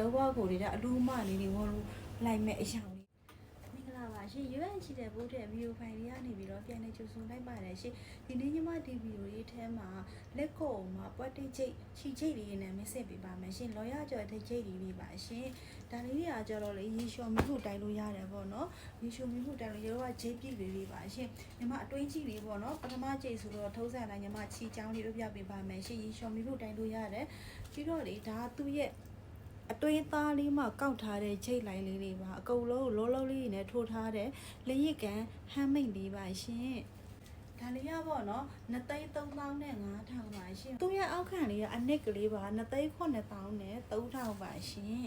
လောဘကိုတွေကအလူးမလေးတွေဝလို့လိုက်မဲ့အရာလေးမင်္ဂလာပါရှင်ရွေးချီတဲ့ဘိုးတဲ့ဗီဒီယိုဖိုင်လေးကနေပြီးတော့ပြန်နေကြိုဆိုလိုက်ပါတယ်ရှင်ဒီနေ့ညီမဒီဗီဒီယိုလေးထဲမှာလက်ကိုမှာပွက်တိတ်ချိတ်ချီချိတ်လေးနဲ့မစ်စစ်ပေးပါမယ်ရှင်လောရကျော်တိတ်ချိတ်လေးပါရှင်ဒါလေးတွေကကြတော့လေရေလျှော်မိမှုတိုင်းလို့ရတယ်ပေါ့နော်ရေလျှော်မိမှုတိုင်းလို့ရောကဂျိတ်ပြည့်လေးပါရှင်ညီမအတွင်းကြီးလေးပေါ့နော်ပထမဂျိတ်ဆိုတော့ထုံးစံတိုင်းညီမချီချောင်းလေးတို့ပြပေးပါမယ်ရှင်ရေလျှော်မိမှုတိုင်းလို့ရတယ်ပြီးတော့လေဒါသူ့ရဲ့အတွင်းသားလေးမှာကောက်ထားတဲ့ချိတ်လိုင်းလေးတွေပါအကုန်လုံးလောလောလေးနဲ့ထိုးထားတဲ့လရစ်ကန်ဟမ်းမိတ်လေးပါရှင်ဒါလေးရပေါ့နော်2,300,000နဲ့5,000ပါရှင်သူ့ရဲ့အောက်ခံလေးကအနစ်ကလေးပါ2,900,000နဲ့3,000ပါရှင်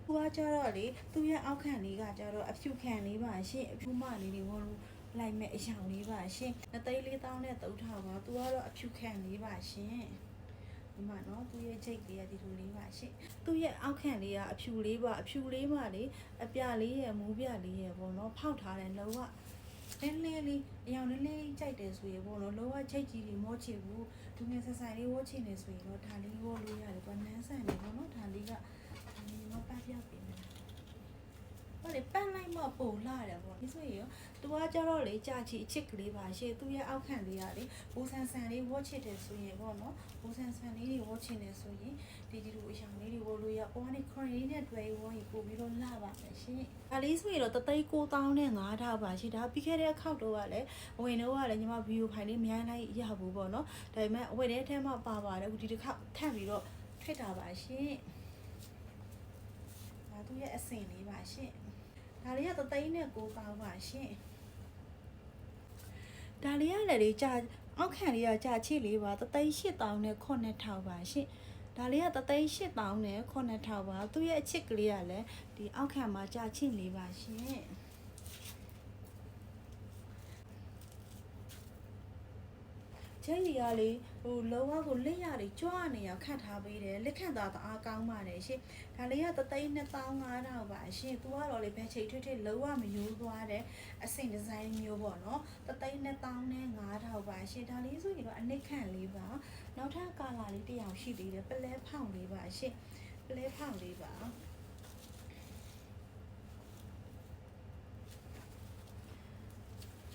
သူကကြတော့လေသူ့ရဲ့အောက်ခံလေးကကြတော့အဖြူခံလေးပါရှင်အဖြူမလေးတွေဝလို့လိုက်မဲ့အယောင်လေးပါရှင်2,400,000နဲ့3,000ပါသူကတော့အဖြူခံလေးပါရှင်ဒီမှာနော်သူ့ရဲ့ချိတ်လေးကဒီလိုလေးပါရှင်သူ့ရဲ့အောက်ခံလေးကအဖြူလေးပါအဖြူလေးပါလေအပြလေးရဲ့မူးပြလေးရဲ့ပေါ့နော်ဖောက်ထားတယ်လောကလင်းလေးလေးအယောင်လေးလေးကြိုက်တယ်ဆိုရင်ပေါ့နော်လောကချိတ်ကြီးတွေမောချေဘူးသူငယ်ဆဆိုင်လေးဝေါချင်နေဆိုရင်တော့ဒါလေးဝေါလို့ရတယ်ပေါ့နန်းဆန်လေးပေါ့နော်ဒါလေးကဒီမှာပတ်ပြပေးမယ်ဟုတ်လေပန်းလိုက်မှပုံလာတယ်ပေါ့ဒီဆိုရင်သူကကြတော့လေကြာချီအချစ်ကလေးပါရှေ့သူ့ရဲ့အောက်ခံလေးကလေဘူဆန်ဆန်လေးဝေါချစ်တယ်ဆိုရင်ပေါ့နော်ဘူဆန်ဆန်လေးတွေဝေါချင်တယ်ဆိုရင်ဒီလိုအယောင်လေးတွေဝေါလို့ရပေါ်ကနေခရီးနဲ့တွေ့ဝေါရင်ပို့ပြီးတော့လာပါမယ်ရှင်ဒါလေးဆိုရင်တော့3,900,000နဲ့5,000ပါရှင်ဒါပြီးခဲ့တဲ့ခောက်တော့ကလည်းဝင်တော့ကလည်းညီမဗီဒီယိုဖိုင်လေးမြိုင်းလိုက်ရဘူးပေါ့နော်ဒါပေမဲ့အဝယ်တဲ့အထက်မှာပါပါတယ်အခုဒီတစ်ခါထပ်ပြီးတော့ထွက်တာပါရှင်ဒါသူ့ရဲ့အစင်လေးပါရှင်ဒါလေးက3,900,000ပါရှင်ဒါလေးကလည်းကြာအောက်ခံလေးကကြာချစ်လေးပါ3,800,000နဲ့9,000ပါရှင်ဒါလေးက3,800,000နဲ့9,000ပါသူ့ရဲ့အချစ်ကလေးကလည်းဒီအောက်ခံမှာကြာချစ်လေးပါရှင်ကျင်းကြီးကလေဟိုလောကကိုလက်ရတွေကြွားနေရခတ်ထားပေးတယ်လက်ခန့်သားတအားကောင်းပါတယ်ရှင်ဒါလေးက3,250,000ပါရှင်သူကတော့လေဘယ်ချိန်ထွေးလောကမယိုးသွားတဲ့အဆင့်ဒီဇိုင်းမျိုးပေါ့နော်3,250,000ပါရှင်ဒါလေးဆိုရင်တော့အနစ်ခန့်လေးပါနောက်ထပ်ကာလာလေးတစ်ယောက်ရှိသေးတယ်ပလဲဖောင်လေးပါရှင်ပလဲဖောင်လေးပါ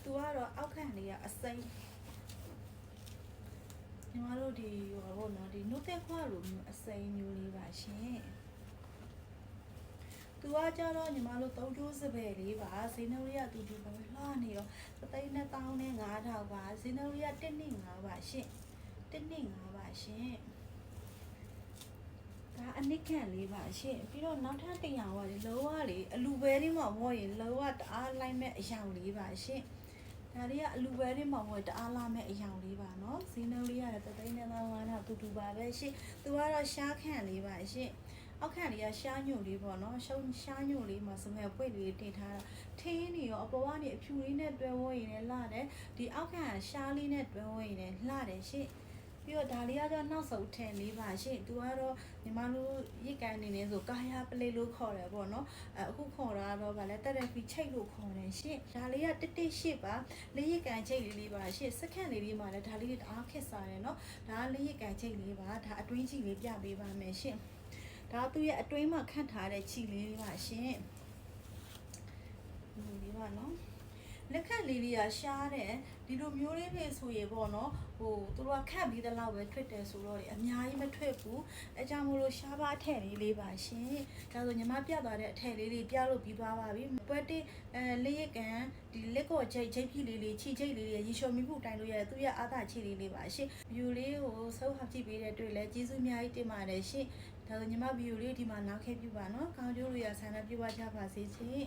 သူကတော့အောက်ခံလေးကအစိမ်းညီမတို့ဒီဟိုပေါ့နော်ဒီနုသက်ခွလိုမျိုးအစိမ်းမျိုးလေးပါရှင်သူကကြတော့ညီမတို့3ကျိုးစပယ်လေးပါဈေးနှုန်းလေးကသူဒီပဲလှနေရော3,200,000နဲ့5,000ပါဈေးနှုန်းလေးက1,500ပါရှင်1,500ပါရှင်ဒါအနစ်ခံလေးပါရှင်ပြီးတော့နောက်ထပ်100ပါလေလောကလေအလူပဲလေးမှာဝေါ်ရင်လောကတအားလိုက်မဲ့အယောင်လေးပါရှင်ဒါလေးကအလူပဲလေးမှာဝယ်တအားလာမဲ့အယောင်လေးပါနော်ဈေးနှုန်းလေးရတယ်3,500,000တူပါပဲရှင့်သူကတော့ရှားခန့်လေးပါရှင့်အောက်ခန့်လေးကရှားညို့လေးပေါ့နော်ရှားညို့လေးမှာစမဲ့ပွေ့လေးတင်ထားတာထင်းနေရောအပေါ်ကနေအဖြူလေးနဲ့တွဲဝဲရင်လည်းလှတယ်ဒီအောက်ခန့်ကရှားလေးနဲ့တွဲဝဲရင်လည်းလှတယ်ရှင့်ပြီးတော့ဒါလေးကတော့နောက်ဆုံးထင်လေးပါရှင့်သူကတော့ညီမတို့ရစ်ကန်နေနေဆိုကာယာပလေးလို့ခေါ်တယ်ပေါ့နော်အခုခေါ်တာတော့ဗာလဲတက်တက်ပြီးချိတ်လို့ခေါ်တယ်ရှင့်ဒါလေးက1,800ပါလေးရစ်ကန်ချိတ်လေးပါရှင့်စက္ကန့်လေးလေးမှာလည်းဒါလေးတအားခက်စားတယ်နော်ဒါလေးရစ်ကန်ချိတ်လေးပါဒါအတွင်းကြီးလေးပြပေးပါမယ်ရှင့်ဒါသူ့ရဲ့အတွင်းမှာခန့်ထားတဲ့ခြိလေးလေးပါရှင်ဒီလေးပါနော်လက်ခတ်လေးလေးကရှားတယ်ဒီလိုမျိုးလေးတွေဆိုရင်ပေါ့နော်ဟိုသူတို့ကခတ်ပြီးတဲ့လောက်ပဲထွက်တယ်ဆိုတော့လေအများကြီးမထွက်ဘူးအဲကြောင့်မို့လို့ရှားပါအထည်လေးပါရှင်ဒါဆိုညီမပြသွားတဲ့အထည်လေးပြလို့ပြီးသွားပါပြီပွဲတိလေးရကန်ဒီလက်ကော့ချိတ်ပြည့်လေးခြိချိတ်လေးရေလျှော်မိမှုတိုင်းလို့ရတယ်သူရဲ့အာသာခြိလေးပါရှင်ဗီဒီယိုလေးကိုစုပ်ဟပ်ကြည့်ပေးတဲ့တွေ့လဲကျေးဇူးအများကြီးတင်ပါတယ်ရှင်ဒါဆိုညီမဗီဒီယိုလေးဒီမှာနောက်ခဲ့ပြပါနော်ကောင်းကျိုးလို့ရဆန္ဒပြပါကြပါစေရှင်